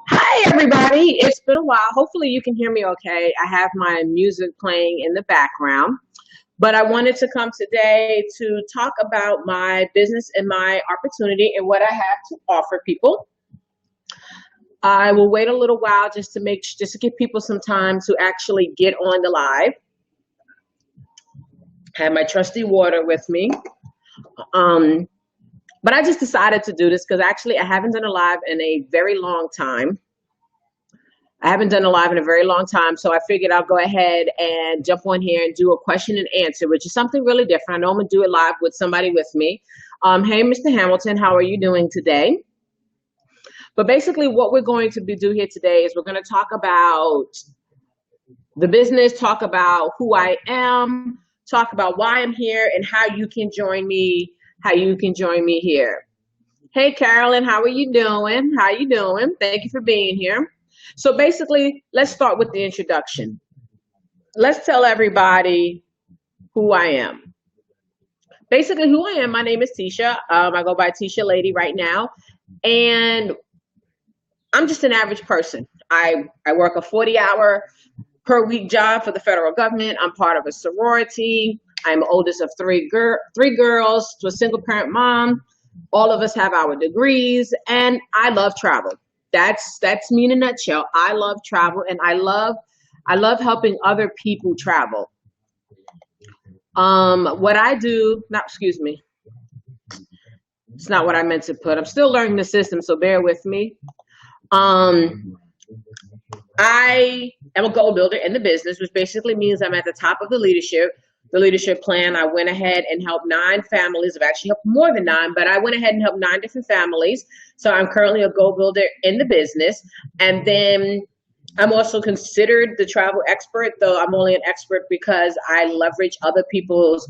Hi, everybody. It's been a while. Hopefully, you can hear me okay. I have my music playing in the background, but I wanted to come today to talk about my business and my opportunity and what I have to offer people. I will wait a little while just to give people some time to actually get on the live. Have my trusty water with me. Um, but I just decided to do this because actually I haven't done a live in a very long time. I haven't done a live in a very long time, so I figured I'll go ahead and jump on here and do a question and answer, which is something really different. I know I'm gonna do it live with somebody with me. Hey, Mr. Hamilton, how are you doing today? But basically, what we're going to do here today is we're going to talk about the business, talk about who I am, talk about why I'm here, and how you can join me. How you can join me here. Hey, Carolyn, how are you doing? How you doing? Thank you for being here. So basically, let's start with the introduction. Let's tell everybody who I am. Basically, who I am, my name is Tisha. I go by Tisha Lady right now. And I'm just an average person. I work a 40-hour per week job for the federal government. I'm part of a sorority. I'm oldest of three girls to a single parent mom. All of us have our degrees, and I love travel. That's me in a nutshell. I love travel, and I love helping other people travel. What I do, not excuse me, it's not what I meant to put. I'm still learning the system, so bear with me. Um, I am a goal builder in the business, which basically means I'm at the top of the leadership plan. I went ahead and helped 9 families. I've actually helped more than 9, but I went ahead and helped 9 different families. So I'm currently a goal builder in the business. And then I'm also considered the travel expert, though I'm only an expert because I leverage other people's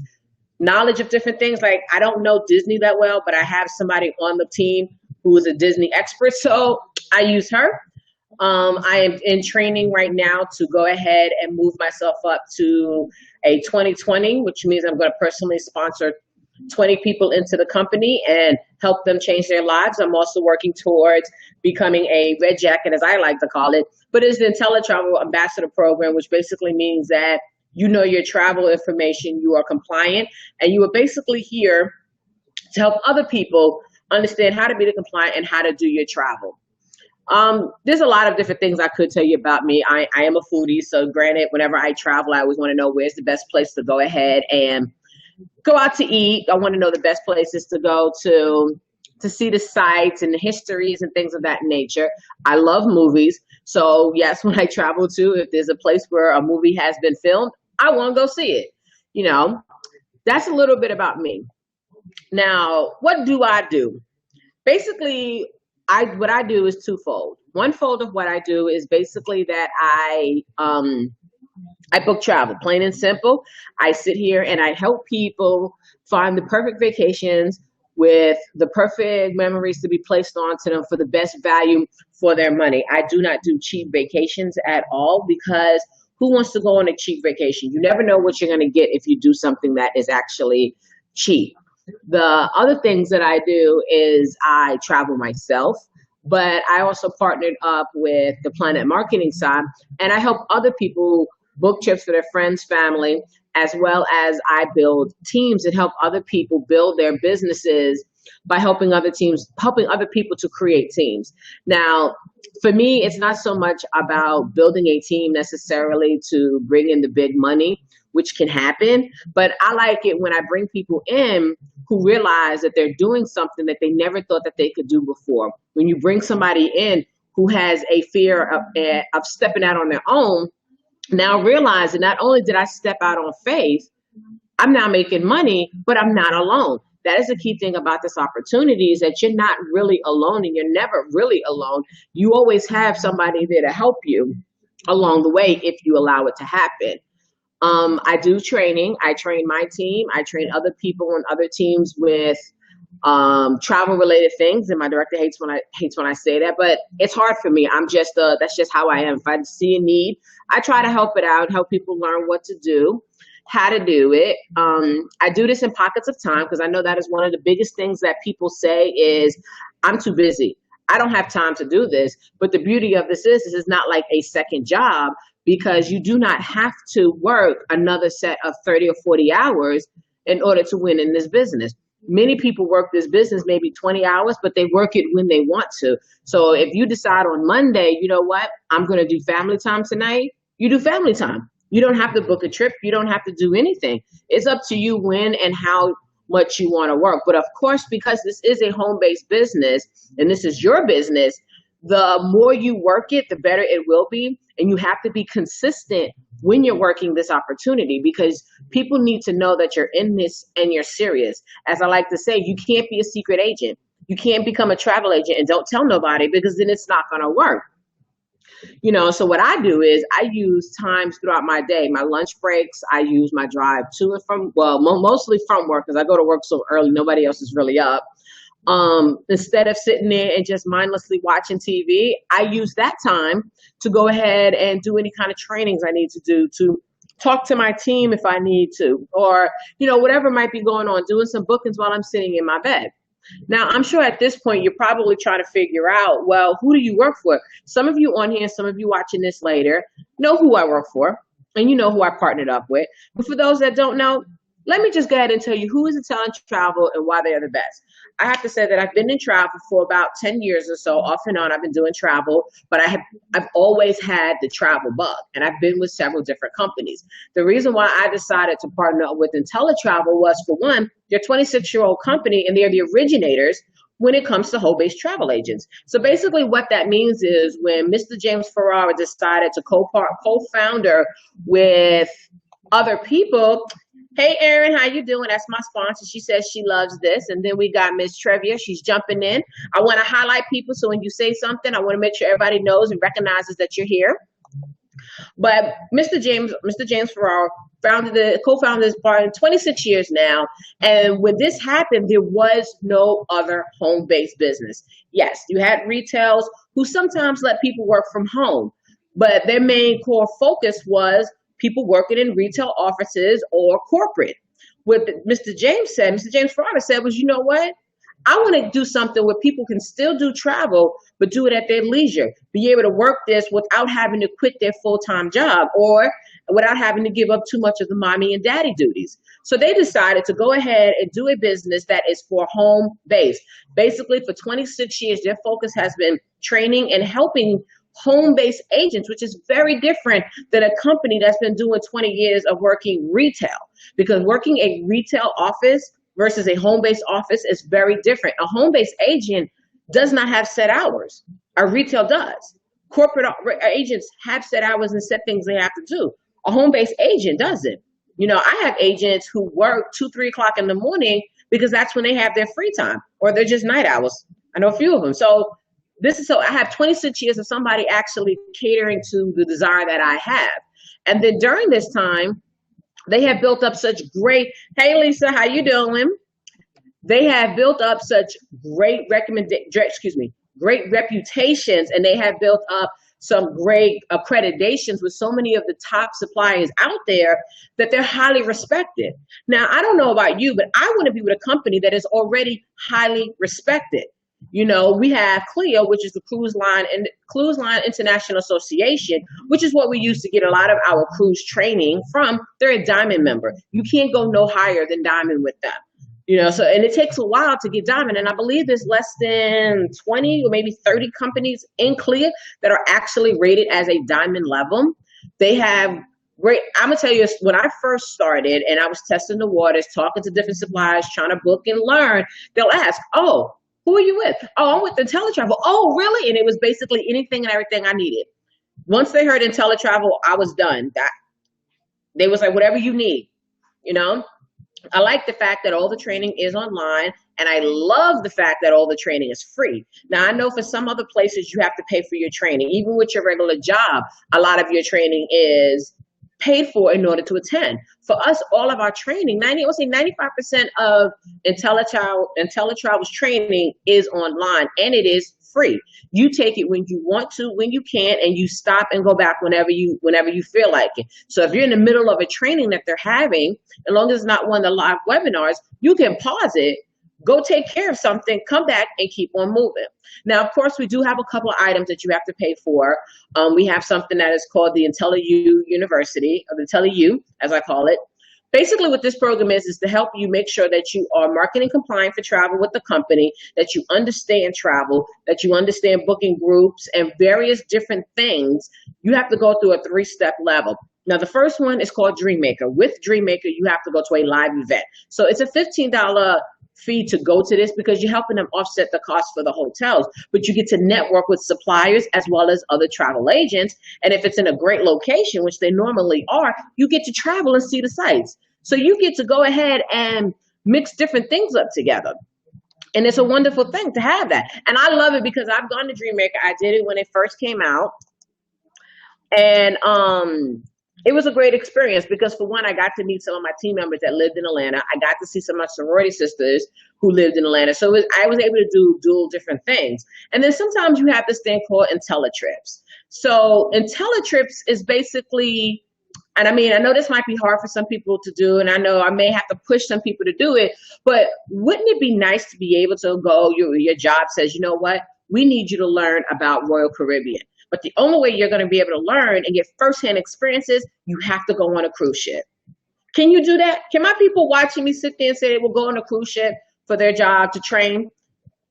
knowledge of different things. Like, I don't know Disney that well, but I have somebody on the team who is a Disney expert. So I use her. I am in training right now to go ahead and move myself up to a 2020, which means I'm going to personally sponsor 20 people into the company and help them change their lives. I'm also working towards becoming a red jacket, as I like to call it, but it's the InteleTravel Ambassador Program, which basically means that you know your travel information, you are compliant, and you are basically here to help other people understand how to be compliant and how to do your travel. There's a lot of different things I could tell you about me. I am a foodie, so granted, whenever I travel, I always want to know where's the best place to go ahead and go out to eat. I want to know the best places to go to see the sights and the histories and things of that nature. I love movies. So yes, when I travel to, if there's a place where a movie has been filmed, I want to go see it. You know, that's a little bit about me. Now, what do I do? Basically, what I do is twofold. One fold of what I do is basically that I book travel, plain and simple. I sit here and I help people find the perfect vacations with the perfect memories to be placed onto them for the best value for their money. I do not do cheap vacations at all because who wants to go on a cheap vacation? You never know what you're going to get if you do something that is actually cheap. The other things that I do is I travel myself, but I also partnered up with the Plannet marketing side, and I help other people book trips for their friends, family, as well as I build teams and help other people build their businesses by helping other people to create teams. Now, for me, it's not so much about building a team necessarily to bring in the big money, which can happen, but I like it when I bring people in who realize that they're doing something that they never thought that they could do before. When you bring somebody in who has a fear of stepping out on their own, now realize that not only did I step out on faith, I'm now making money, but I'm not alone. That is the key thing about this opportunity, is that you're not really alone, and you're never really alone. You always have somebody there to help you along the way if you allow it to happen. I do training. I train my team. I train other people on other teams with travel related things. And my director hates when I say that, but it's hard for me. That's just how I am. If I see a need, I try to help it out, help people learn what to do. how to do it. I do this in pockets of time because I know that is one of the biggest things that people say is, I'm too busy. I don't have time to do this. But the beauty of this is it's not like a second job, because you do not have to work another set of 30 or 40 hours in order to win in this business. Many people work this business maybe 20 hours, but they work it when they want to. So if you decide on Monday, you know what, I'm going to do family time tonight, you do family time. You don't have to book a trip. You don't have to do anything. It's up to you when and how much you want to work. But of course, because this is a home-based business and this is your business, the more you work it, the better it will be. And you have to be consistent when you're working this opportunity, because people need to know that you're in this and you're serious. As I like to say, you can't be a secret agent. You can't become a travel agent and don't tell nobody, because then it's not going to work. So what I do is I use times throughout my day, my lunch breaks, I use my drive to and from, well, mostly from work, because I go to work so early, nobody else is really up. Instead of sitting there and just mindlessly watching TV, I use that time to go ahead and do any kind of trainings I need to do, to talk to my team if I need to, or, whatever might be going on, doing some bookings while I'm sitting in my bed. Now, I'm sure at this point, you're probably trying to figure out, well, who do you work for? Some of you on here, some of you watching this later, know who I work for, and you know who I partnered up with. But for those that don't know, let me just go ahead and tell you who is InteleTravel and why they are the best. I have to say that I've been in travel for about 10 years or so, off and on. I've been doing travel, but I've always had the travel bug, and I've been with several different companies. The reason why I decided to partner up with InteleTravel was, for one, they're a 26-year-old company, and they're the originators when it comes to home-based travel agents. So basically what that means is when Mr. James Ferrara decided to co-founder with other people. Hey, Erin, how you doing? That's my sponsor. She says she loves this. And then we got Miss Trevia. She's jumping in. I want to highlight people, so when you say something, I want to make sure everybody knows and recognizes that you're here. But Mr. James Ferrara co-founded this bar in 26 years now. And when this happened, there was no other home-based business. Yes, you had retails who sometimes let people work from home, but their main core focus was people working in retail offices or corporate. What Mr. James Ferrara said was, you know what? I want to do something where people can still do travel, but do it at their leisure, be able to work this without having to quit their full-time job or without having to give up too much of the mommy and daddy duties. So they decided to go ahead and do a business that is for home-based. Basically, for 26 years, their focus has been training and helping home-based agents, which is very different than a company that's been doing 20 years of working retail, because working a retail office versus a home-based office is very different. A home-based agent does not have set hours. A retail does. Corporate agents have set hours and set things they have to do. A home-based agent doesn't. I have agents who work 2-3 o'clock in the morning because that's when they have their free time, or they're just night owls. I know a few of them. So I have 26 years of somebody actually catering to the desire that I have. And then during this time, they have built up such great, hey Lisa, how you doing? They have built up such great great reputations, and they have built up some great accreditations with so many of the top suppliers out there that they're highly respected. Now, I don't know about you, but I want to be with a company that is already highly respected. We have CLIA, which is the Cruise Line International Association, which is what we use to get a lot of our cruise training from. They're a Diamond member. You can't go no higher than Diamond with them. And it takes a while to get Diamond. And I believe there's less than 20 or maybe 30 companies in CLIA that are actually rated as a Diamond level. They have great, I'm going to tell you, when I first started and I was testing the waters, talking to different suppliers, trying to book and learn, they'll ask, oh, who are you with? Oh, I'm with InteleTravel. Oh, really? And it was basically anything and everything I needed. Once they heard InteleTravel, I was done. They was like, whatever you need, I like the fact that all the training is online, and I love the fact that all the training is free. Now, I know for some other places you have to pay for your training. Even with your regular job, a lot of your training is paid for in order to attend. For us, all of our training, 95% of InteleTravel's training is online, and it is free. You take it when you want to, when you can, and you stop and go back whenever you feel like it. So if you're in the middle of a training that they're having, as long as it's not one of the live webinars, you can pause it, go take care of something, come back and keep on moving. Now, of course, we do have a couple of items that you have to pay for. We have something that is called the InteleU University, or the InteleU, as I call it. Basically, what this program is to help you make sure that you are marketing compliant for travel with the company, that you understand travel, that you understand booking groups and various different things. You have to go through a 3-step level. Now, the first one is called Dreammaker. With Dreammaker, you have to go to a live event. So it's a $15 fee to go to this because you're helping them offset the cost for the hotels, but you get to network with suppliers as well as other travel agents. And if it's in a great location, which they normally are, you get to travel and see the sites. So you get to go ahead and mix different things up together. And it's a wonderful thing to have that. And I love it because I've gone to Dreammaker. I did it when it first came out. And it was a great experience because, for one, I got to meet some of my team members that lived in Atlanta. I got to see some of my sorority sisters who lived in Atlanta. So I was able to do dual different things. And then sometimes you have this thing called InteleTrips. So InteleTrips is basically, and I mean, I know this might be hard for some people to do, and I know I may have to push some people to do it, but wouldn't it be nice to be able to go, your job says, you know what, we need you to learn about Royal Caribbean. But the only way you're going to be able to learn and get firsthand experiences, you have to go on a cruise ship. Can you do that? Can my people watching me sit there and say they will go on a cruise ship for their job to train?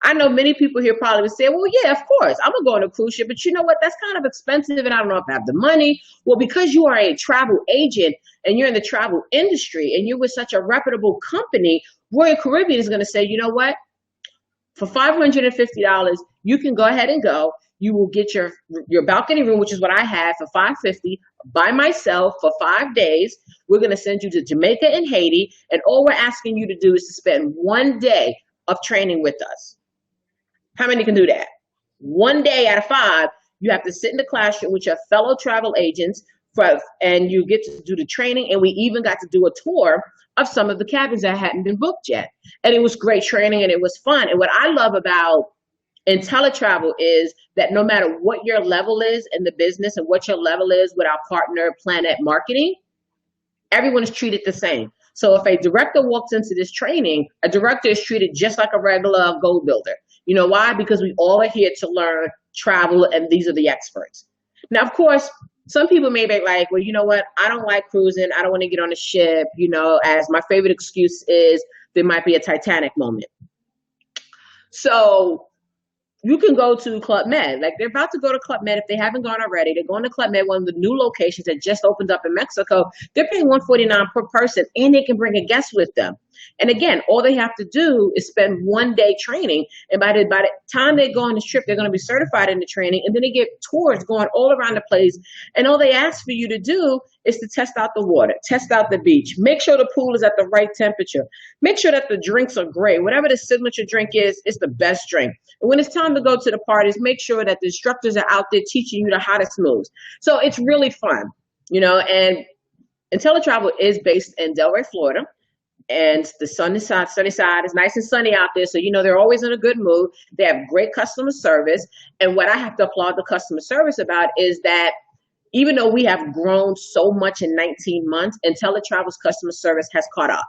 I know many people here probably would say, well, yeah, of course, I'm going to go on a cruise ship. But you know what? That's kind of expensive, and I don't know if I have the money. Well, because you are a travel agent and you're in the travel industry and you're with such a reputable company, Royal Caribbean is going to say, you know what? For $550, you can go ahead and go. You will get your balcony room, which is what I had, for $550 by myself for 5 days. We're going to send you to Jamaica and Haiti. And all we're asking you to do is to spend 1 day of training with us. How many can do that? 1 day out of 5, you have to sit in the classroom with your fellow travel agents, and you get to do the training. And we even got to do a tour of some of the cabins that hadn't been booked yet. And it was great training and it was fun. And what I love about InteleTravel is that no matter what your level is in the business and what your level is with our partner Plannet Marketing, everyone is treated the same. So if a director walks into this training, a director is treated just like a regular gold builder. You know why? Because we all are here to learn travel, and these are the experts. Now, of course, some people may be like, well, you know what? I don't like cruising. I don't want to get on a ship. You know, as my favorite excuse is there might be a Titanic moment. So you can go to Club Med. Like, they're about to go to Club Med if they haven't gone already. They're going to Club Med, one of the new locations that just opened up in Mexico. They're paying $149 per person, and they can bring a guest with them. And again, all they have to do is spend 1 day training. And by the time they go on this trip, they're going to be certified in the training. And then they get tours going all around the place. And all they ask for you to do is to test out the water, test out the beach, make sure the pool is at the right temperature, make sure that the drinks are great. Whatever the signature drink is, it's the best drink. And when it's time to go to the parties, make sure that the instructors are out there teaching you the hottest moves. So it's really fun, you know. And InteleTravel is based in Delray, Florida. And the sunny side is nice and sunny out there. So, you know, they're always in a good mood. They have great customer service. And what I have to applaud the customer service about is that even though we have grown so much in 19 months, InteleTravel's customer service has caught up.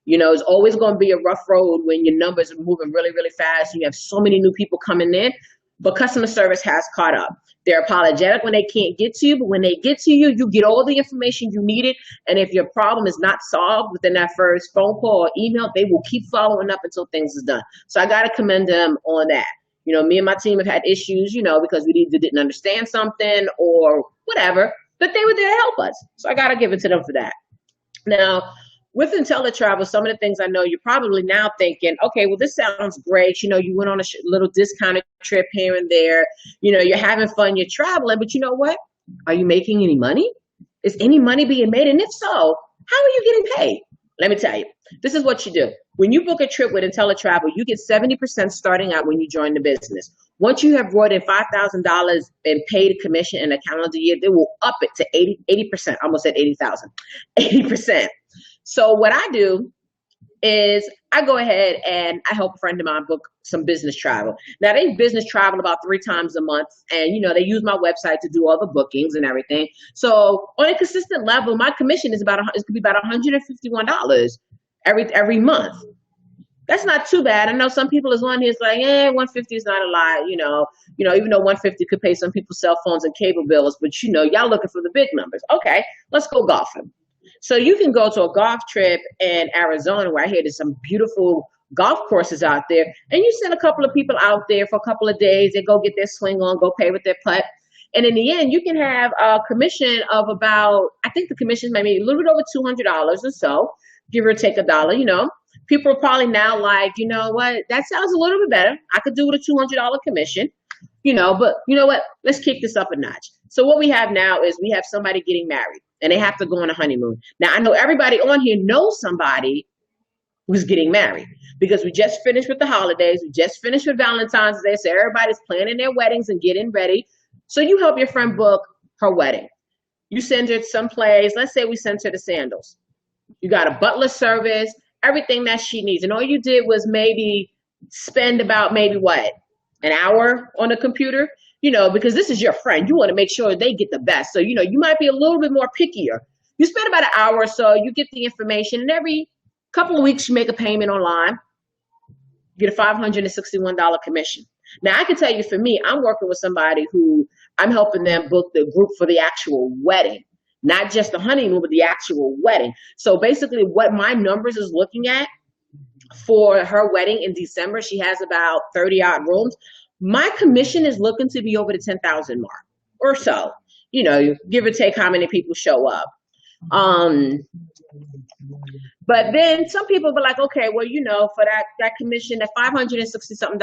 You know, it's always going to be a rough road when your numbers are moving really, really fast. You have so many new people coming in, but customer service has caught up. They're apologetic when they can't get to you, but when they get to you, you get all the information you needed. And if your problem is not solved within that first phone call or email, they will keep following up until things is done. So I got to commend them on that. You know, me and my team have had issues, you know, because we either didn't understand something or whatever, but they were there to help us. So I got to give it to them for that. Now, with InteleTravel, some of the things I know you're probably now thinking, okay, well, this sounds great. You know, you went on a little discounted trip here and there. You know, you're having fun, you're traveling, but you know what? Are you making any money? Is any money being made? And if so, how are you getting paid? Let me tell you, this is what you do. When you book a trip with InteleTravel, you get 70% starting out when you join the business. Once you have brought in $5,000 in paid commission in a calendar year, they will up it to 80%. I almost said 80,000, 80%. So what I do is I go ahead and I help a friend of mine book some business travel. Now they business travel about 3 times a month, and they use my website to do all the bookings and everything. So on a consistent level, my commission is it could be about $151 every month. That's not too bad. I know some people is on here, it's like, 150 is not a lot, even though 150 could pay some people's cell phones and cable bills, but y'all looking for the big numbers. Okay, let's go golfing. So you can go to a golf trip in Arizona, where I hear there's some beautiful golf courses out there, and you send a couple of people out there for a couple of days. They go get their swing on, go play with their putt. And in the end, you can have a commission of about, I think the commission may be a little bit over $200 or so, give or take a dollar, People are probably now like, you know what, that sounds a little bit better. I could do with a $200 commission, but you know what, let's kick this up a notch. So what we have now is we have somebody getting married and they have to go on a honeymoon. Now, I know everybody on here knows somebody who's getting married because we just finished with the holidays. We just finished with Valentine's Day. So everybody's planning their weddings and getting ready. So you help your friend book her wedding. You send her someplace. Let's say we send her the sandals. You got a butler service, everything that she needs. And all you did was maybe spend about an hour on the computer, because this is your friend. You want to make sure they get the best. So, you might be a little bit more pickier. You spend about an hour or so, you get the information, and every couple of weeks you make a payment online, you get a $561 commission. Now, I can tell you, for me, I'm working with somebody who I'm helping them book the group for the actual wedding. Not just the honeymoon, but the actual wedding. So basically what my numbers is looking at for her wedding in December, she has about 30 odd rooms. My commission is looking to be over the 10,000 mark or so, give or take how many people show up. But then some people be like, okay, well, for that commission, that $560 something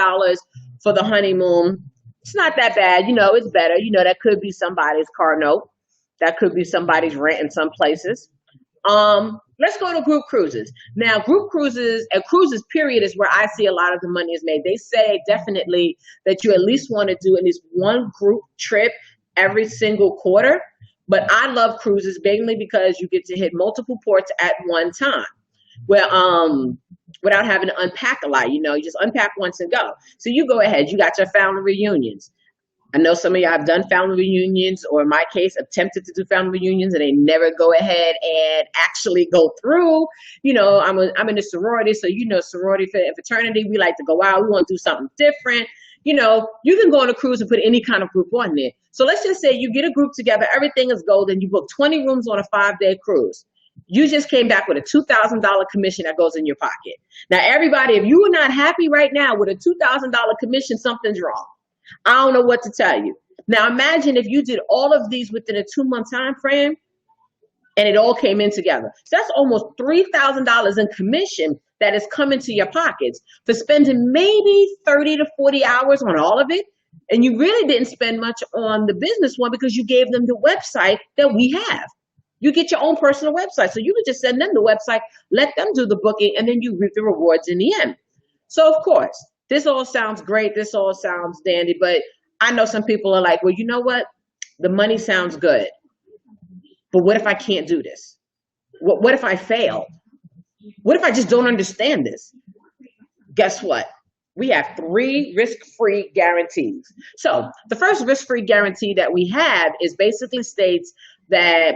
for the honeymoon, it's not that bad. It's better. That could be somebody's car note. That could be somebody's rent in some places. Let's go to group cruises. Now, group cruises and cruises, period, is where I see a lot of the money is made. They say definitely that you at least want to do at least one group trip every single quarter. But I love cruises mainly because you get to hit multiple ports at one time, where without having to unpack a lot. You just unpack once and go. So you go ahead. You got your family reunions. I know some of y'all have done family reunions, or in my case, attempted to do family reunions, and they never go ahead and actually go through. I'm in a sorority, so sorority and fraternity, we like to go out. We want to do something different. You can go on a cruise and put any kind of group on there. So let's just say you get a group together, everything is golden. You book 20 rooms on a 5-day cruise. You just came back with a $2,000 commission that goes in your pocket. Now, everybody, if you are not happy right now with a $2,000 commission, something's wrong. I don't know what to tell you. Now, imagine if you did all of these within a 2-month time frame and it all came in together. So that's almost $3,000 in commission that is coming to your pockets for spending maybe 30 to 40 hours on all of it. And you really didn't spend much on the business one because you gave them the website that we have. You get your own personal website. So you could just send them the website, let them do the booking, and then you reap the rewards in the end. So, of course, this all sounds great. This all sounds dandy. But I know some people are like, well, you know what? The money sounds good. But what if I can't do this? What if I fail? What if I just don't understand this? Guess what? We have 3 risk-free guarantees. So the first risk-free guarantee that we have is basically states that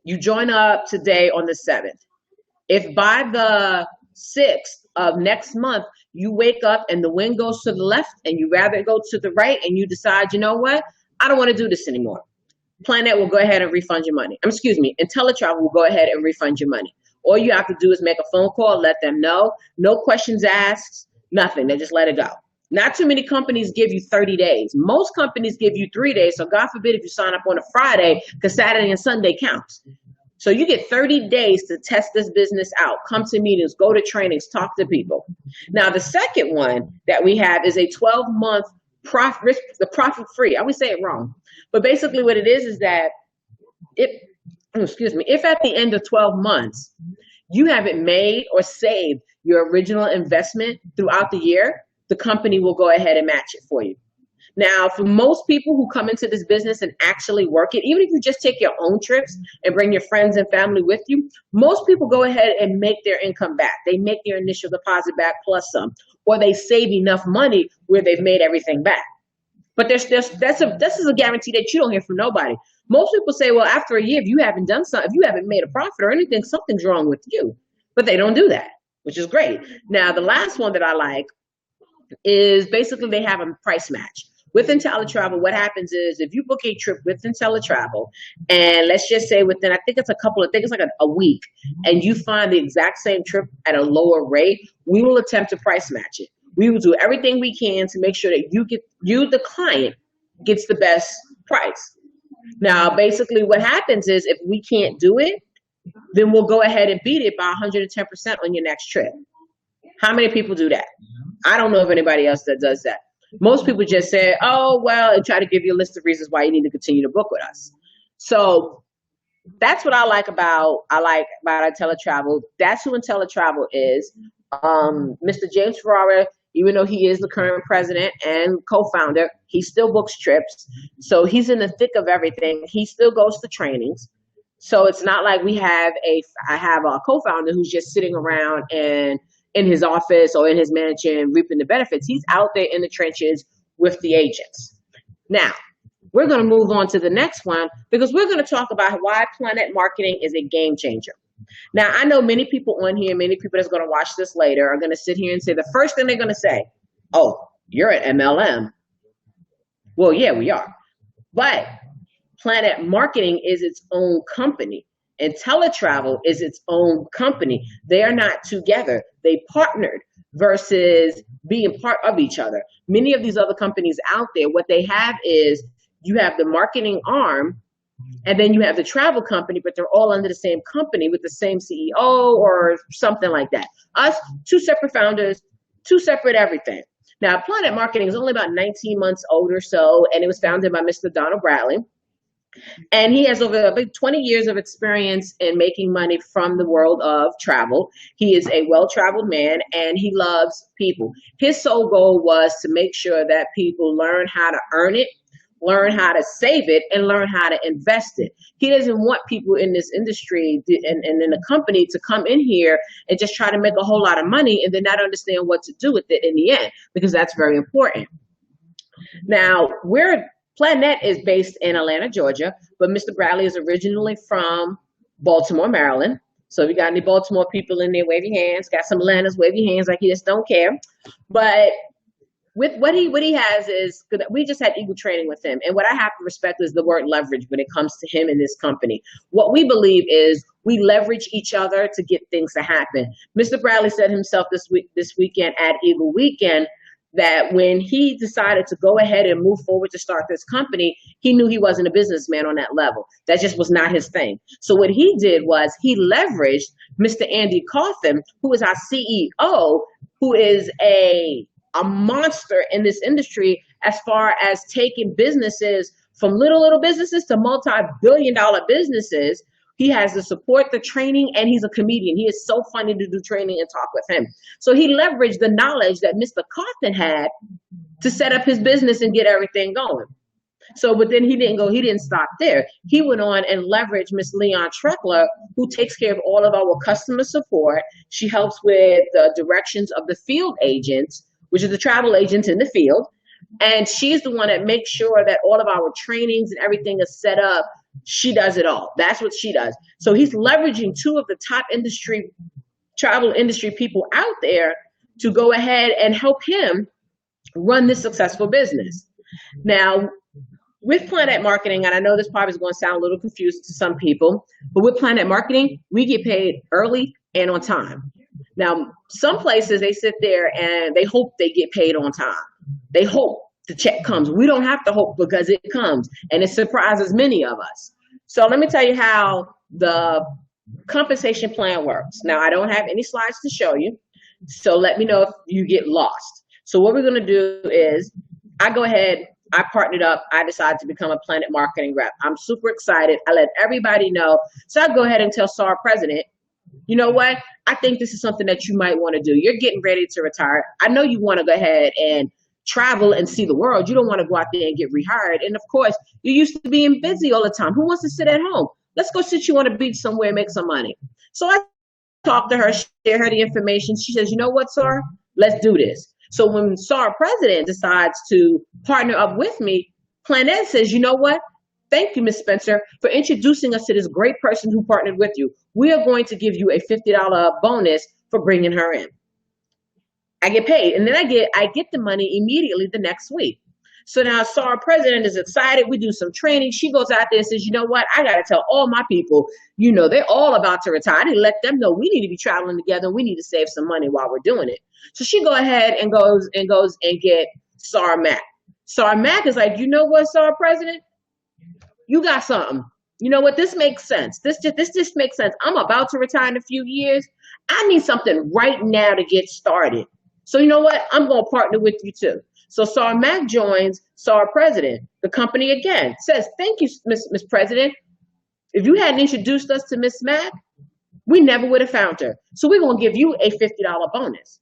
you join up today on the 7th. If by the 6th of next month, you wake up and the wind goes to the left and you rather go to the right and you decide, you know what? I don't want to do this anymore. Plannet will go ahead and refund your money. InteleTravel will go ahead and refund your money. All you have to do is make a phone call, let them know. No questions asked, nothing. They just let it go. Not too many companies give you 30 days. Most companies give you 3 days. So God forbid if you sign up on a Friday, because Saturday and Sunday counts. So you get 30 days to test this business out. Come to meetings, go to trainings, talk to people. Now, the second one that we have is a 12-month profit free. I always say it wrong. But basically what it is that if at the end of 12 months, you haven't made or saved your original investment throughout the year, the company will go ahead and match it for you. Now, for most people who come into this business and actually work it, even if you just take your own trips and bring your friends and family with you, most people go ahead and make their income back. They make their initial deposit back plus some, or they save enough money where they've made everything back. But this is a guarantee that you don't hear from nobody. Most people say, well, after a year, if you haven't done something, if you haven't made a profit or anything, something's wrong with you. But they don't do that, which is great. Now, the last one that I like is basically they have a price match. With InteleTravel, what happens is if you book a trip with InteleTravel, and let's just say within, I think it's like a week, and you find the exact same trip at a lower rate, we will attempt to price match it. We will do everything we can to make sure that you, the client, gets the best price. Now, basically what happens is if we can't do it, then we'll go ahead and beat it by 110% on your next trip. How many people do that? I don't know of anybody else that does that. Most people just say, oh, well, and try to give you a list of reasons why you need to continue to book with us. So that's what I like about InteleTravel. That's who InteleTravel is. Mr. James Ferrara, even though he is the current president and co-founder, he still books trips. So he's in the thick of everything. He still goes to trainings. So it's not like I have a co-founder who's just sitting around and in his office or in his mansion reaping the benefits. He's out there in the trenches with the agents. Now, we're going to move on to the next one because we're going to talk about why Plannet marketing is a game changer. Now, I know many people on here, many people that's going to watch this later are going to sit here and say the first thing they're going to say, oh, you're an MLM. Well, yeah, we are. But Plannet Marketing is its own company. InteleTravel is its own company. They are not together. They partnered versus being part of each other. Many of these other companies out there, what they have is you have the marketing arm and then you have the travel company, but they're all under the same company with the same CEO or something like that. Us, two separate founders, two separate everything. Now, Plannet Marketing is only about 19 months old or so, and it was founded by Mr. Donald Bradley. And he has over 20 years of experience in making money from the world of travel. He is a well-traveled man, and he loves people. His sole goal was to make sure that people learn how to earn it, learn how to save it, and learn how to invest it. He doesn't want people in this industry and in the company to come in here and just try to make a whole lot of money and then not understand what to do with it in the end, because that's very important. Now, Plannet is based in Atlanta, Georgia, but Mr. Bradley is originally from Baltimore, Maryland. So if you got any Baltimore people in there, wave your hands. Got some Atlantas, wave your hands like you just don't care. But with what he has is, we just had Eagle training with him. And what I have to respect is the word leverage when it comes to him and this company. What we believe is we leverage each other to get things to happen. Mr. Bradley said himself this weekend at Eagle Weekend that when he decided to go ahead and move forward to start this company, he knew he wasn't a businessman on that level. That just was not his thing. So what he did was he leveraged Mr. Andy Coffin, who is our CEO, who is a monster in this industry as far as taking businesses from little businesses to multi-billion-dollar businesses. He has the support, the training, and he's a comedian. He is so funny to do training and talk with him. So he leveraged the knowledge that Mr. Cawthon had to set up his business and get everything going. So, but then he didn't stop there. He went on and leveraged Miss Leon Treckler, who takes care of all of our customer support. She helps with the directions of the field agents, which is the travel agents in the field. And she's the one that makes sure that all of our trainings and everything is set up. She does it all. That's what she does. So he's leveraging two of the top travel industry people out there to go ahead and help him run this successful business. Now, with Plannet Marketing, and I know this probably is going to sound a little confused to some people, but with Plannet Marketing, we get paid early and on time. Now, some places they sit there and they hope they get paid on time. They hope the check comes. We don't have to hope because it comes, and it surprises many of us. So let me tell you how the compensation plan works. Now, I don't have any slides to show you, so let me know if you get lost. So what we're going to do is I partnered up. I decided to become a Plannet Marketing rep. I'm super excited. I let everybody know. So I go ahead and tell SAR President, you know what? I think this is something that you might want to do. You're getting ready to retire. I know you want to go ahead and travel and see the world. You don't want to go out there and get rehired. And of course, you're used to being busy all the time. Who wants to sit at home? Let's go sit you on a beach somewhere and make some money. So I talked to her, share her the information. She says, you know what, Sar? Let's do this. So when Sar President decides to partner up with me, Plannet says, you know what? Thank you, Ms. Spencer, for introducing us to this great person who partnered with you. We are going to give you a $50 bonus for bringing her in. I get paid, and then I get the money immediately the next week. So now Sar President is excited. We do some training. She goes out there and says, you know what? I got to tell all my people, they're all about to retire. I didn't let them know we need to be traveling together. We need to save some money while we're doing it. So she go ahead and goes and get Sar Mac. Sar Mac is like, you know what, Sar President? You got something. You know what? This makes sense. This just makes sense. I'm about to retire in a few years. I need something right now to get started. So you know what? I'm going to partner with you too. So Sar Mac joins Sar President. The company again says, thank you, Miss President. If you hadn't introduced us to Miss Mac, we never would have found her. So we're going to give you a $50 bonus.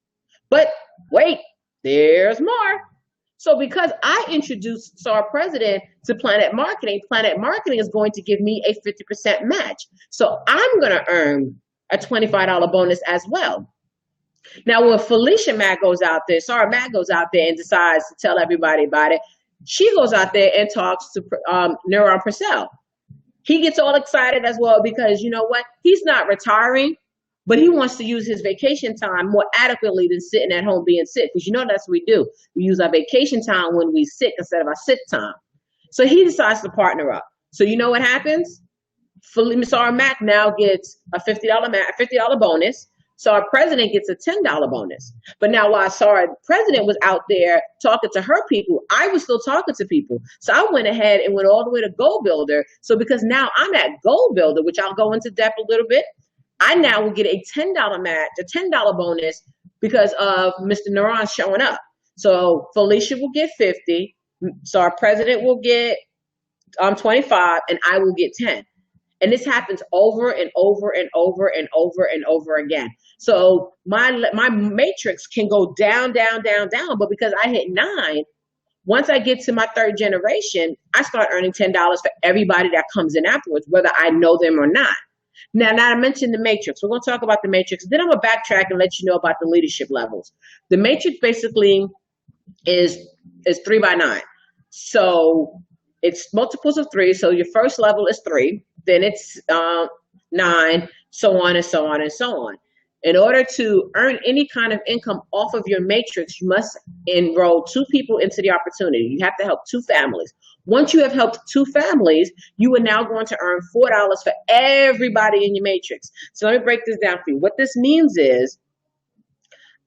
But wait, there's more. So because I introduced Sar President to Plannet Marketing is going to give me a 50% match. So I'm going to earn a $25 bonus as well. Now, when Felicia Mack goes out there, Sar Mack goes out there and decides to tell everybody about it, she goes out there and talks to Neuron Purcell. He gets all excited as well because, you know what? He's not retiring, but he wants to use his vacation time more adequately than sitting at home being sick. Because that's what we do. We use our vacation time when we sick instead of our sick time. So he decides to partner up. So you know what happens? Sar Mack now gets a $50 bonus. Sar President gets a $10 bonus. But now while Sar President was out there talking to her people, I was still talking to people. So I went ahead and went all the way to Goal Builder. So because now I'm at Goal Builder, which I'll go into depth a little bit, I now will get a $10 match, a $10 bonus because of Mr. Neuron showing up. So Felicia will get 50, Sar President will get 25, and I will get 10. And this happens over and over and over and over and over again. So my matrix can go down, down, down, down. But because I hit 9, once I get to my third generation, I start earning $10 for everybody that comes in afterwards, whether I know them or not. Now I mentioned the matrix. We're going to talk about the matrix. Then I'm going to backtrack and let you know about the leadership levels. The matrix basically is 3 by 9. So it's multiples of 3. So your first level is 3. Then it's 9, so on and so on and so on. In order to earn any kind of income off of your matrix, you must enroll 2 people into the opportunity. You have to help 2 families. Once you have helped 2 families, you are now going to earn $4 for everybody in your matrix. So let me break this down for you. What this means is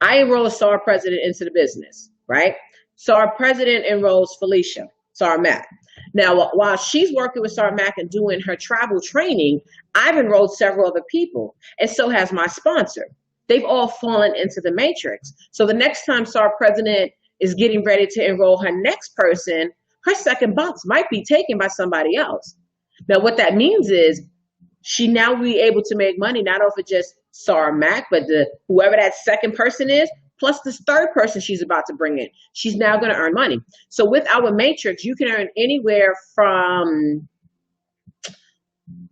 I enroll Sar President into the business, right? Sar President enrolls Felicia, Sar Mack. Now, while she's working with Sar Mack and doing her travel training, I've enrolled several other people, and so has my sponsor. They've all fallen into the matrix. So the next time Sar President is getting ready to enroll her next person, her second box might be taken by somebody else. Now, what that means is she now will be able to make money, not off of just Sar Mack, but whoever that second person is, plus this third person she's about to bring in. She's now going to earn money. So with our matrix, you can earn anywhere from,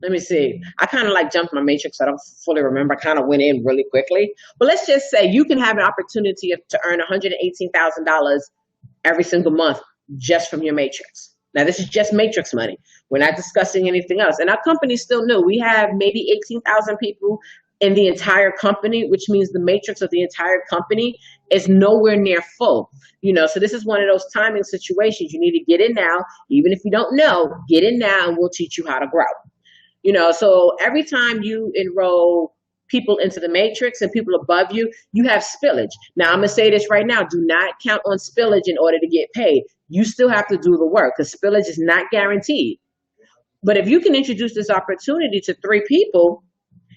let me see, I kind of jumped my matrix. I don't fully remember. I kind of went in really quickly. But let's just say you can have an opportunity to earn $118,000 every single month just from your matrix. Now, this is just matrix money. We're not discussing anything else. And our company's still new. We have maybe 18,000 people in the entire company, which means the matrix of the entire company is nowhere near full. So this is one of those timing situations. You need to get in now. Even if you don't know, get in now and we'll teach you how to grow. So every time you enroll people into the matrix and people above you, you have spillage. Now, I'm going to say this right now. Do not count on spillage in order to get paid. You still have to do the work because spillage is not guaranteed. But if you can introduce this opportunity to 3 people,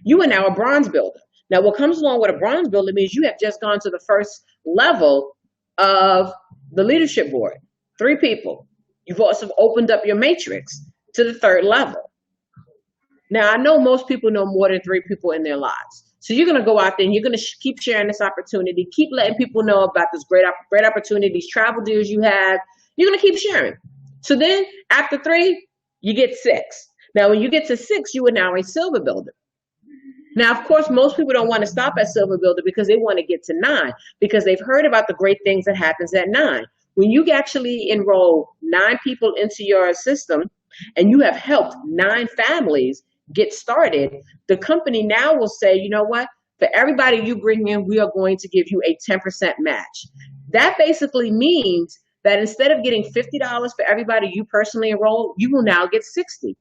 you are now a bronze builder. Now, what comes along with a bronze builder means you have just gone to the first level of the leadership board. 3 people. You've also opened up your matrix to the 3rd level. Now, I know most people know more than 3 people in their lives. So you're going to go out there and you're going to keep sharing this opportunity, keep letting people know about this great opportunities, travel deals you have. You're going to keep sharing. So then after 3, you get 6. Now, when you get to 6, you are now a silver builder. Now, of course, most people don't want to stop at silver builder because they want to get to 9 because they've heard about the great things that happens at 9. When you actually enroll 9 people into your system and you have helped 9 families get started, the company now will say, you know what? For everybody you bring in, we are going to give you a 10% match. That basically means that instead of getting $50 for everybody you personally enroll, you will now get $60.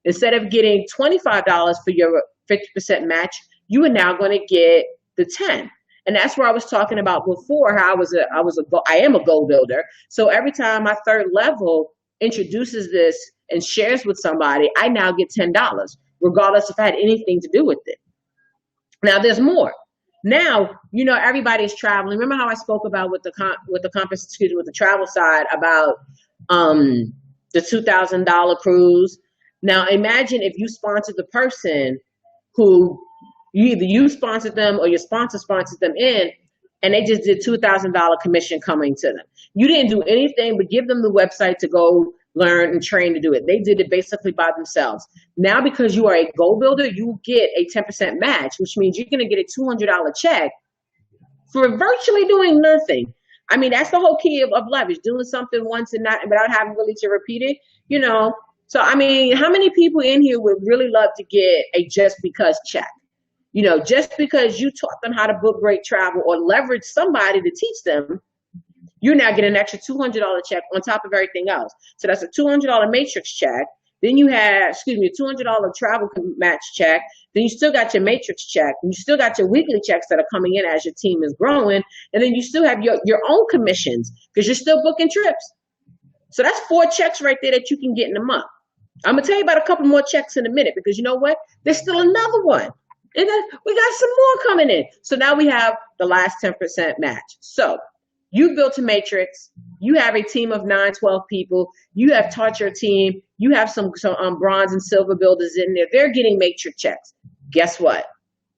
Instead of getting $25 for your 50% match, you are now going to get the 10. And that's where I was talking about before, how I am a goal builder. So every time my third level introduces this and shares with somebody, I now get $10, regardless if I had anything to do with it. Now there's more. Now, everybody's traveling. Remember how I spoke about with the travel side about the $2,000 cruise? Now imagine if you sponsored the person who either you sponsored them or your sponsor sponsored them in, and they just did $2,000 commission coming to them. You didn't do anything but give them the website to go learn and train to do it. They did it basically by themselves. Now, because you are a goal builder, you get a 10% match, which means you're going to get a $200 check for virtually doing nothing. I mean, that's the whole key of leverage, doing something once and not without having really to repeat it, So, I mean, how many people in here would really love to get a just because check? Just because you taught them how to book great travel or leverage somebody to teach them, you now get an extra $200 check on top of everything else. So that's a $200 matrix check. Then you have, a $200 travel match check. Then you still got your matrix check. And you still got your weekly checks that are coming in as your team is growing. And then you still have your own commissions because you're still booking trips. So that's 4 checks right there that you can get in a month. I'm going to tell you about a couple more checks in a minute because you know what? There's still another one. And then we got some more coming in. So now we have the last 10% match. So you built a matrix. You have a team of 9, 12 people. You have taught your team. You have some bronze and silver builders in there. They're getting matrix checks. Guess what?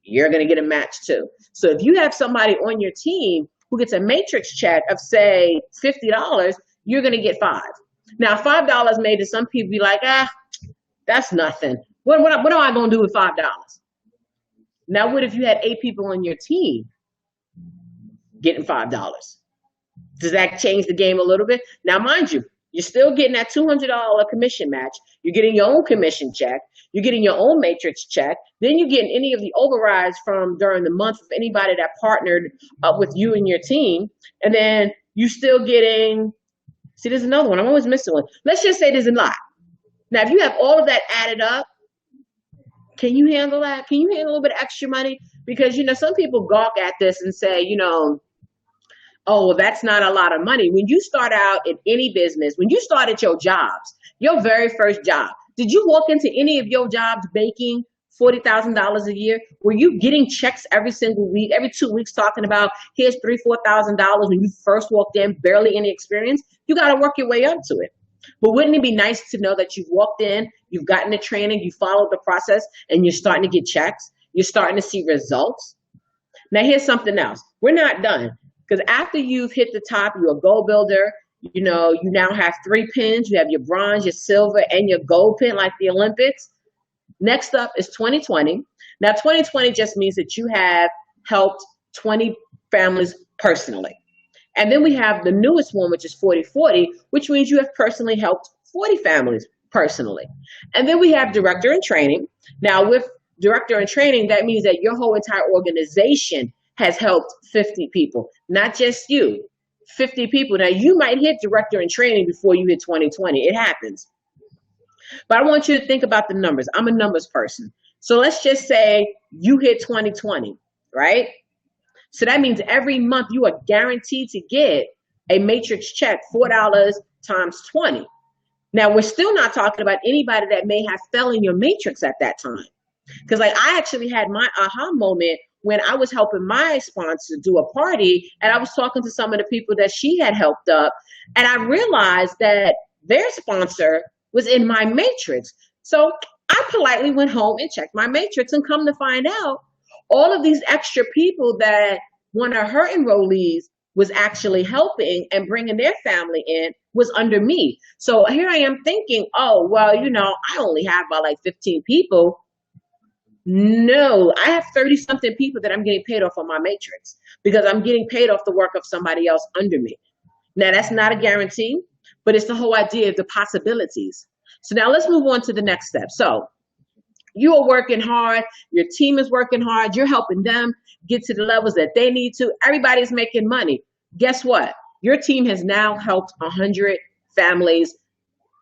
You're going to get a match too. So if you have somebody on your team who gets a matrix check of, say, $50, you're going to get 5. Now, $5 made to some people be like, that's nothing. What am I going to do with $5? Now, what if you had 8 people on your team getting $5? Does that change the game a little bit? Now, mind you, you're still getting that $200 commission match. You're getting your own commission check. You're getting your own matrix check. Then you're getting any of the overrides from during the month of anybody that partnered up with you and your team. And then you still getting, there's another one. I'm always missing one. Let's just say there's a lot. Now, if you have all of that added up, can you handle that? Can you handle a little bit of extra money? Because, some people gawk at this and say, oh, well, that's not a lot of money. When you start out in any business, when you start at your jobs, your very first job, did you walk into any of your jobs making $40,000 a year? Were you getting checks every single week, every 2 weeks talking about here's $3,000, $4,000 when you first walked in, barely any experience? You got to work your way up to it. But wouldn't it be nice to know that you've walked in, you've gotten the training, you followed the process, and you're starting to get checks? You're starting to see results. Now, here's something else. We're not done. Because after you've hit the top, you're a goal builder, you now have 3 pins. You have your bronze, your silver, and your gold pin like the Olympics. Next up is 2020. Now, 2020 just means that you have helped 20 families personally. And then we have the newest one, which is 40/40, which means you have personally helped 40 families personally. And then we have director in training. Now, with director in training, that means that your whole entire organization has helped 50 people, not just you, 50 people. Now, you might hit director in training before you hit 2020. It happens. But I want you to think about the numbers. I'm a numbers person. So let's just say you hit 2020, right? So that means every month you are guaranteed to get a matrix check, $4 times 20. Now, we're still not talking about anybody that may have fell in your matrix at that time. Because I actually had my aha moment when I was helping my sponsor do a party, and I was talking to some of the people that she had helped up, and I realized that their sponsor was in my matrix. So I politely went home and checked my matrix, and come to find out, All of these extra people that one of her enrollees was actually helping and bringing their family in was under me. So here I am thinking, oh, well, I only have about like 15 people. No, I have 30 something people that I'm getting paid off on my matrix because I'm getting paid off the work of somebody else under me. Now, that's not a guarantee, but it's the whole idea of the possibilities. So now let's move on to the next step. So you are working hard. Your team is working hard. You're helping them get to the levels that they need to. Everybody's making money. Guess what? Your team has now helped 100 families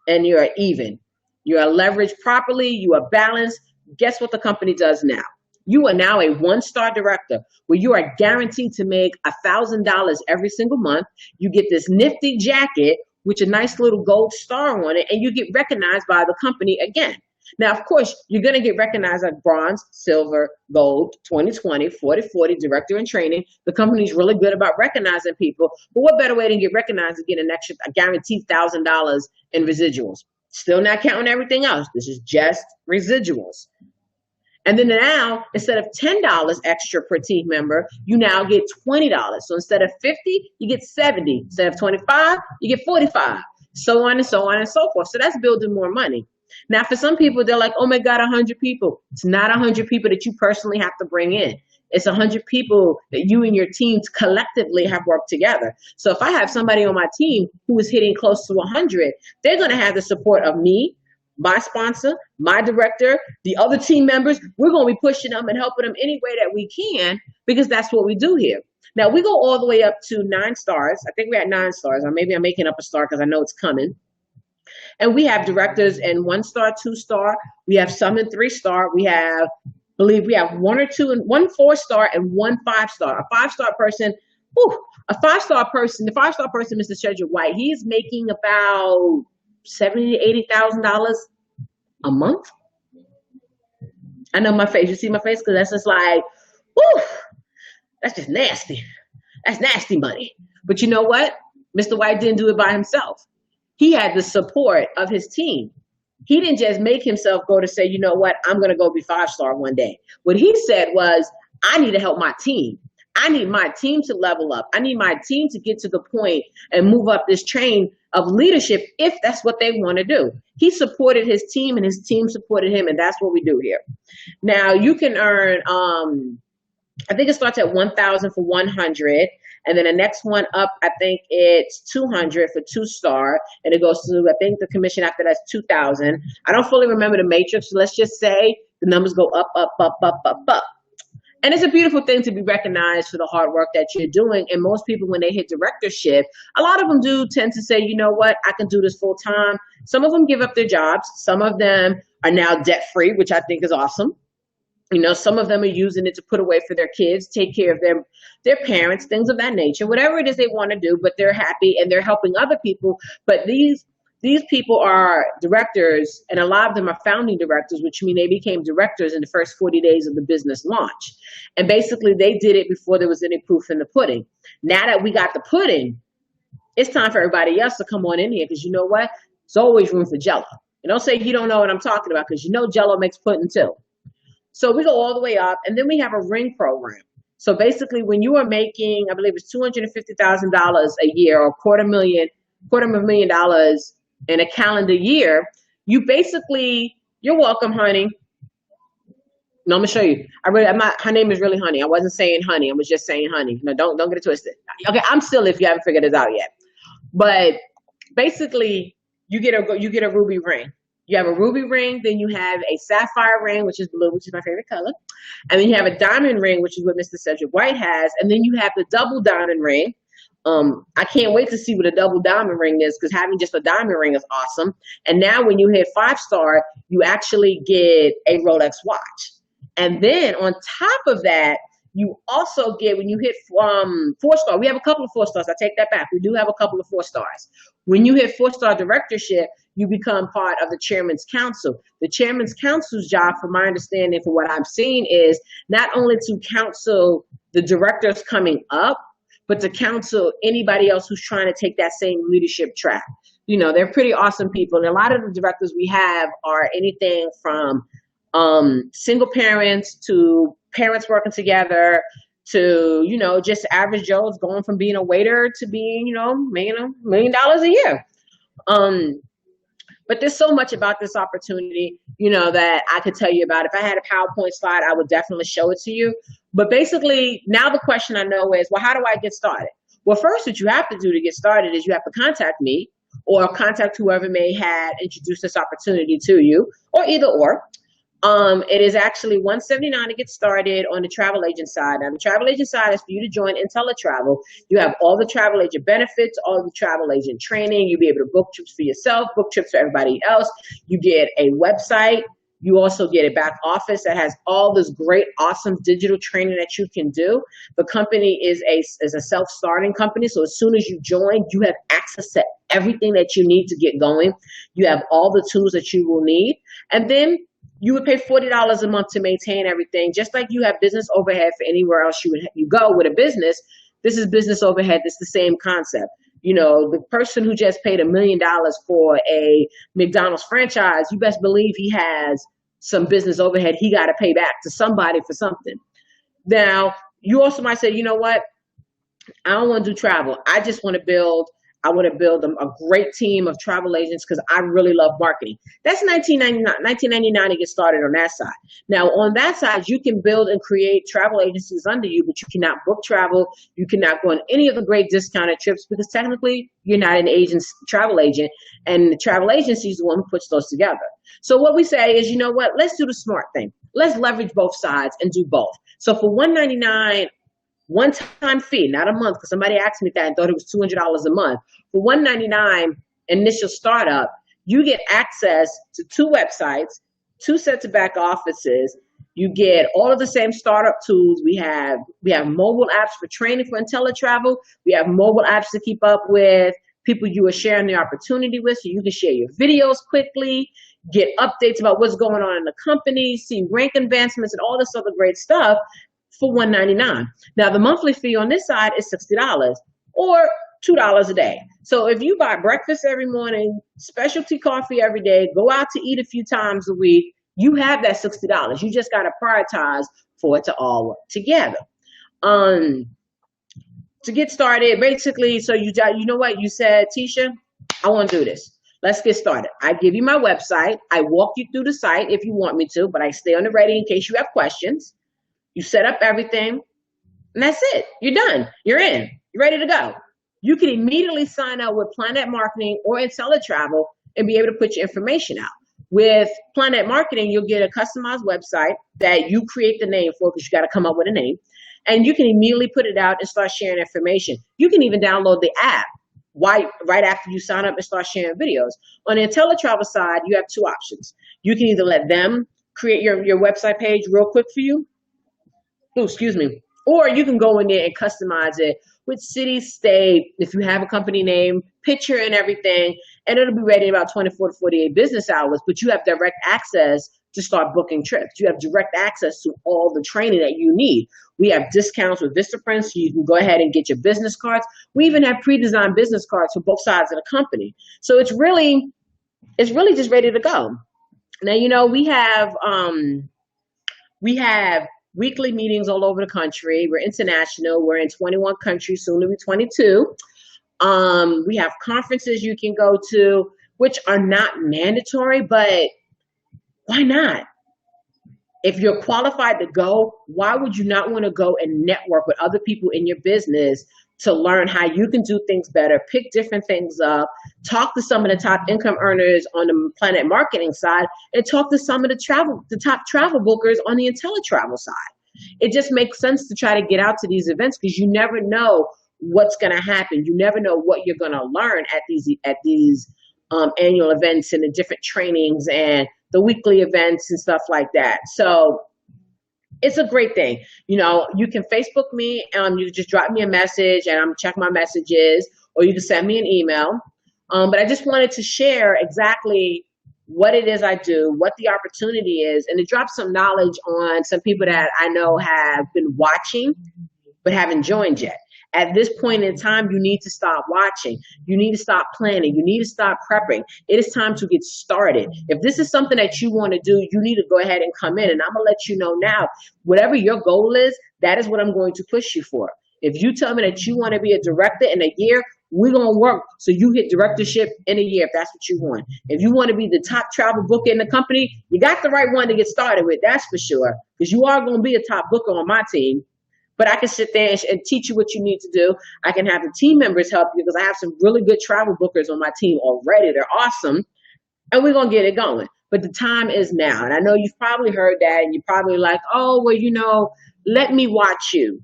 and you're even. You are leveraged properly. You are balanced. Guess what the company does now? You are now a one-star director where you are guaranteed to make $1,000 every single month. You get this nifty jacket with a nice little gold star on it, and you get recognized by the company again. Now, of course, you're going to get recognized as bronze, silver, gold, 2020, 40/40, director in training. The company's really good about recognizing people. But what better way than get recognized and get a guaranteed $1,000 in residuals? Still not counting everything else. This is just residuals. And then now, instead of $10 extra per team member, you now get $20. So instead of 50, you get 70. Instead of 25, you get 45. So on and so on and so forth. So that's building more money. Now, for some people, they're like, oh my God, 100 people. It's not 100 people that you personally have to bring in. It's 100 people that you and your teams collectively have worked together. So if I have somebody on my team who is hitting close to 100, they're going to have the support of me, my sponsor, my director, the other team members. We're going to be pushing them and helping them any way that we can because that's what we do here. Now, we go all the way up to 9 stars. I think we're at 9 stars, or maybe I'm making up a star because I know it's coming. And we have directors in 1-star, 2-star. We have some in 3-star. I believe we have 1 or 2 and 1 4-star and 1 5-star. A 5-star person, the 5-star person, Mr. Cedric White, he's making about $70,000 to $80,000 a month. I know my face. You see my face? Because that's just like, that's just nasty. That's nasty money. But you know what? Mr. White didn't do it by himself. He had the support of his team. He didn't just make himself go to say, you know what, I'm going to go be 5-star one day. What he said was, I need to help my team. I need my team to level up. I need my team to get to the point and move up this train of leadership if that's what they want to do. He supported his team and his team supported him, and that's what we do here. Now, you can earn, I think it starts at 1,000 for 100. And then the next one up, I think it's 200 for 2-star. And it goes to, I think the commission after that's 2,000. I don't fully remember the matrix. So let's just say the numbers go up, up, up, up, up, up. And it's a beautiful thing to be recognized for the hard work that you're doing. And most people, when they hit directorship, a lot of them do tend to say, you know what, I can do this full time. Some of them give up their jobs. Some of them are now debt free, which I think is awesome. Some of them are using it to put away for their kids, take care of their parents, things of that nature, whatever it is they want to do, but they're happy and they're helping other people. But these people are directors, and a lot of them are founding directors, which mean they became directors in the first 40 days of the business launch. And basically they did it before there was any proof in the pudding. Now that we got the pudding, it's time for everybody else to come on in here because you know what? There's always room for Jello. And don't say you don't know what I'm talking about because you know Jello makes pudding too. So we go all the way up, and then we have a ring program. So basically, when you are making, I believe it's $250,000 a year, or $250,000 in a calendar year, you're welcome, honey. No, I'm gonna show you. Her name is really Honey. I wasn't saying honey. I was just saying honey. No, don't get it twisted. Okay, I'm still if you haven't figured this out yet. But basically, you get a ruby ring. You have a ruby ring, then you have a sapphire ring, which is blue, which is my favorite color. And then you have a diamond ring, which is what Mr. Cedric White has. And then you have the double diamond ring. I can't wait to see what a double diamond ring is because having just a diamond ring is awesome. And now when you hit 5-star, you actually get a Rolex watch. And then on top of that, you also get, when you hit 4-star, we have a couple of 4-stars. I take that back. We do have a couple of 4-stars. When you hit 4-star directorship, you become part of the chairman's council. The chairman's council's job, from my understanding, for what I'm seeing, is not only to counsel the directors coming up, but to counsel anybody else who's trying to take that same leadership track. They're pretty awesome people. And a lot of the directors we have are anything from single parents to parents working together to, just average Joes going from being a waiter to being, making $1 million a year. But there's so much about this opportunity, that I could tell you about. If I had a PowerPoint slide, I would definitely show it to you. But basically, now the question I know is, well, how do I get started? Well, first, what you have to do to get started is you have to contact me or contact whoever may have introduced this opportunity to you, or either or. It is actually $179 to get started on the travel agent side. Now, the travel agent side is for you to join InteleTravel. You have all the travel agent benefits, all the travel agent training. You'll be able to book trips for yourself, book trips for everybody else. You get a website. You also get a back office that has all this great, awesome digital training that you can do. The company is a self-starting company. So as soon as you join, you have access to everything that you need to get going. You have all the tools that you will need. And then you would pay $40 a month to maintain everything, just like you have business overhead for anywhere else you go with a business. This is business overhead. It's the same concept. The person who just paid $1 million for a McDonald's franchise, you best believe he has some business overhead he got to pay back to somebody for something. Now, you also might say, you know what? I don't want to do travel. I want to build a great team of travel agents because I really love marketing. That's $19.99 to get started on that side. Now, on that side, you can build and create travel agencies under you, but you cannot book travel. You cannot go on any of the great discounted trips because technically you're not an travel agent, and the travel agency is the one who puts those together. So what we say is, you know what? Let's do the smart thing. Let's leverage both sides and do both. So for $199, one-time fee, not a month, because somebody asked me that and thought it was $200 a month. For $199 initial startup, you get access to 2 websites, 2 sets of back offices. You get all of the same startup tools. We have mobile apps for training for InteleTravel. We have mobile apps to keep up with people you are sharing the opportunity with, so you can share your videos quickly, get updates about what's going on in the company, see rank advancements and all this other great stuff for $199. Now, the monthly fee on this side is $60 or $2 a day. So if you buy breakfast every morning, specialty coffee every day, go out to eat a few times a week, you have that $60. You just got to prioritize for it to all work together. To get started, basically, so you know what? You said, Tisha, I want to do this. Let's get started. I give you my website. I walk you through the site if you want me to, but I stay on the ready in case you have questions. You set up everything, and that's it. You're done. You're in. You're ready to go. You can immediately sign up with Plannet Marketing or InteleTravel and be able to put your information out. With Plannet Marketing, you'll get a customized website that you create the name for because you got to come up with a name. And you can immediately put it out and start sharing information. You can even download the app right after you sign up and start sharing videos. On the InteleTravel side, you have 2 options. You can either let them create your website page real quick for you. Or you can go in there and customize it with city, state, if you have a company name, picture and everything, and it'll be ready in about 24 to 48 business hours, but you have direct access to start booking trips. You have direct access to all the training that you need. We have discounts with VistaFriends, so you can go ahead and get your business cards. We even have pre-designed business cards for both sides of the company. So it's really just ready to go. Now, we have weekly meetings all over the country. We're international. We're in 21 countries, soon to be 22. We have conferences you can go to, which are not mandatory, but why not? If you're qualified to go, why would you not want to go and network with other people in your business to learn how you can do things better, pick different things up, talk to some of the top income earners on the Plannet Marketing side, and talk to some of the top travel bookers on the InteleTravel side. It just makes sense to try to get out to these events because you never know what's going to happen. You never know what you're going to learn at these annual events and the different trainings and the weekly events and stuff like that. So it's a great thing. You can Facebook me, you just drop me a message and I'm check my messages, or you can send me an email. But I just wanted to share exactly what it is I do, what the opportunity is, and to drop some knowledge on some people that I know have been watching but haven't joined yet. At this point in time, you need to stop watching. You need to stop planning. You need to stop prepping. It is time to get started. If this is something that you want to do, you need to go ahead and come in. And I'm going to let you know now, whatever your goal is, that is what I'm going to push you for. If you tell me that you want to be a director in a year, we're going to work so you hit directorship in a year if that's what you want. If you want to be the top travel booker in the company, you got the right one to get started with, that's for sure. Because you are going to be a top booker on my team. But I can sit there and teach you what you need to do. I can have the team members help you because I have some really good travel bookers on my team already. They're awesome. And we're going to get it going. But the time is now. And I know you've probably heard that and you're probably like, oh, well, let me watch you.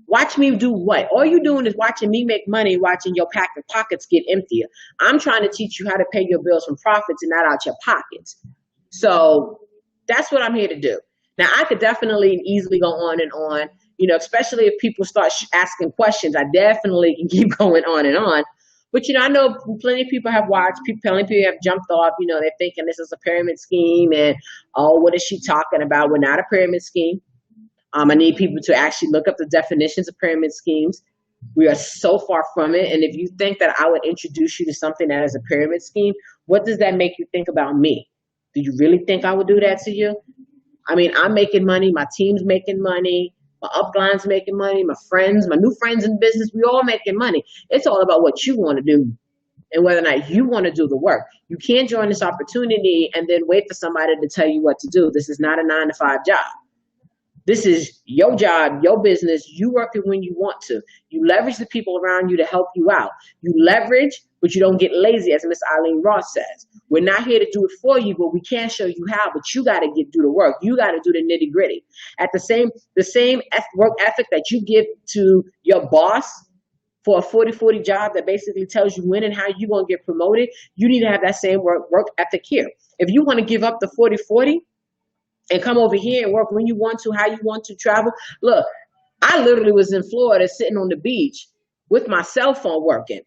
Watch me do what? All you're doing is watching me make money, watching your pockets get emptier. I'm trying to teach you how to pay your bills from profits and not out your pockets. So that's what I'm here to do. Now, I could definitely easily go on and on, especially if people start asking questions. I definitely can keep going on and on. But, I know plenty of people have watched, plenty of people have jumped off, they're thinking this is a pyramid scheme and, oh, what is she talking about? We're not a pyramid scheme. I need people to actually look up the definitions of pyramid schemes. We are so far from it. And if you think that I would introduce you to something that is a pyramid scheme, what does that make you think about me? Do you really think I would do that to you? I mean, I'm making money. My team's making money. My upline's making money. My friends, my new friends in business, we all making money. It's all about what you want to do and whether or not you want to do the work. You can't join this opportunity and then wait for somebody to tell you what to do. This is not a 9-to-5 job. This is your job, your business. You work it when you want to. You leverage the people around you to help you out. You leverage, but you don't get lazy, as Miss Eileen Ross says. We're not here to do it for you, but we can show you how. But you got to do the work. You got to do the nitty gritty. At the same work ethic that you give to your boss for a 40-40 job that basically tells you when and how you're going to get promoted, you need to have that same work ethic here. If you want to give up the 40-40, and come over here and work when you want to, how you want to travel. Look, I literally was in Florida sitting on the beach with my cell phone working,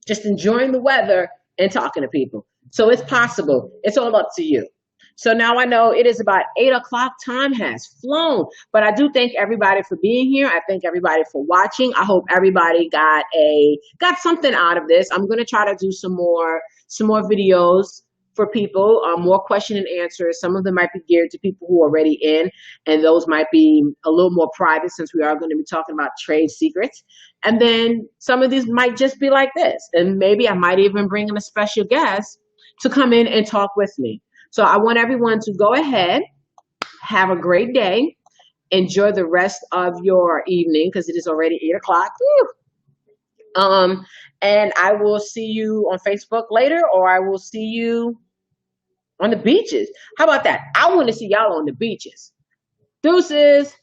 just enjoying the weather and talking to people. So it's possible. It's all up to you. So now I know it is about 8 o'clock. Time has flown. But I do thank everybody for being here. I thank everybody for watching. I hope everybody got something out of this. I'm going to try to do some more videos for people, more question and answers. Some of them might be geared to people who are already in, and those might be a little more private since we are going to be talking about trade secrets. And then some of these might just be like this. And maybe I might even bring in a special guest to come in and talk with me. So I want everyone to go ahead, have a great day, enjoy the rest of your evening because it is already 8 o'clock. And I will see you on Facebook later, or I will see you on the beaches. How about that? I want to see y'all on the beaches. Deuces.